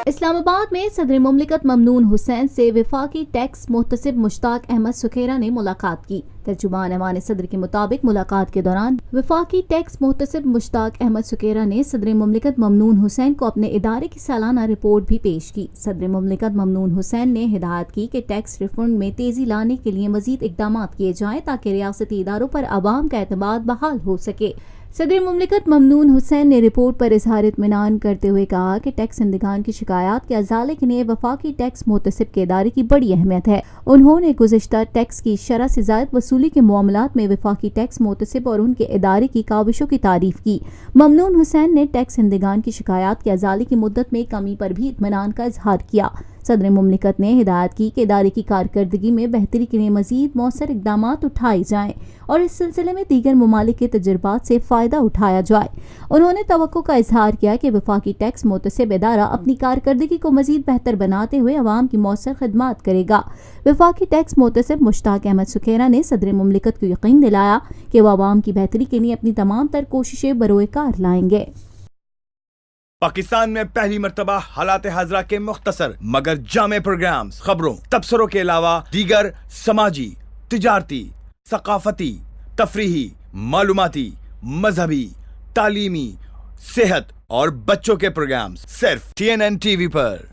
اسلام آباد میں صدر مملکت ممنون حسین سے وفاقی ٹیکس محتسب مشتاق احمد سکھیرا نے ملاقات کی۔ ترجمان ایوان صدر کے مطابق ملاقات کے دوران وفاقی ٹیکس محتسب مشتاق احمد سکھیرا نے صدر مملکت ممنون حسین کو اپنے ادارے کی سالانہ رپورٹ بھی پیش کی۔ صدر مملکت ممنون حسین نے ہدایت کی کہ ٹیکس ریفنڈ میں تیزی لانے کے لیے مزید اقدامات کیے جائیں تاکہ ریاستی اداروں پر عوام کا اعتماد بحال ہو سکے۔ صدر مملکت ممنون حسین نے رپورٹ پر اظہار اطمینان کرتے ہوئے کہا کہ ٹیکس دہندگان کی شکایات کے ازالے کے لیے وفاقی ٹیکس محتسب کے ادارے کی بڑی اہمیت ہے۔ انہوں نے گزشتہ ٹیکس کی شرح سے زائد وصولی کے معاملات میں وفاقی ٹیکس محتسب اور ان کے ادارے کی کاوشوں کی تعریف کی۔ ممنون حسین نے ٹیکس دہندگان کی شکایات کے ازالے کی مدت میں کمی پر بھی اطمینان کا اظہار کیا۔ صدر مملکت نے ہدایت کی کہ ادارے کی کارکردگی میں بہتری کے لیے مزید مؤثر اقدامات اٹھائے جائیں اور اس سلسلے میں دیگر ممالک کے تجربات سے فائدہ اٹھایا جائے۔ انہوں نے توقع کا اظہار کیا کہ وفاقی ٹیکس محتسب ادارہ اپنی کارکردگی کو مزید بہتر بناتے ہوئے عوام کی مؤثر خدمات کرے گا۔ وفاقی ٹیکس محتسب مشتاق احمد سکھیرا نے صدر مملکت کو یقین دلایا کہ وہ عوام کی بہتری کے لیے اپنی تمام تر کوششیں بروئے کار لائیں گے۔ پاکستان میں پہلی مرتبہ حالات حاضرہ کے مختصر مگر جامع پروگرامز، خبروں، تبصروں کے علاوہ دیگر سماجی، تجارتی، ثقافتی، تفریحی، معلوماتی، مذہبی، تعلیمی، صحت اور بچوں کے پروگرامز صرف TNN TV پر۔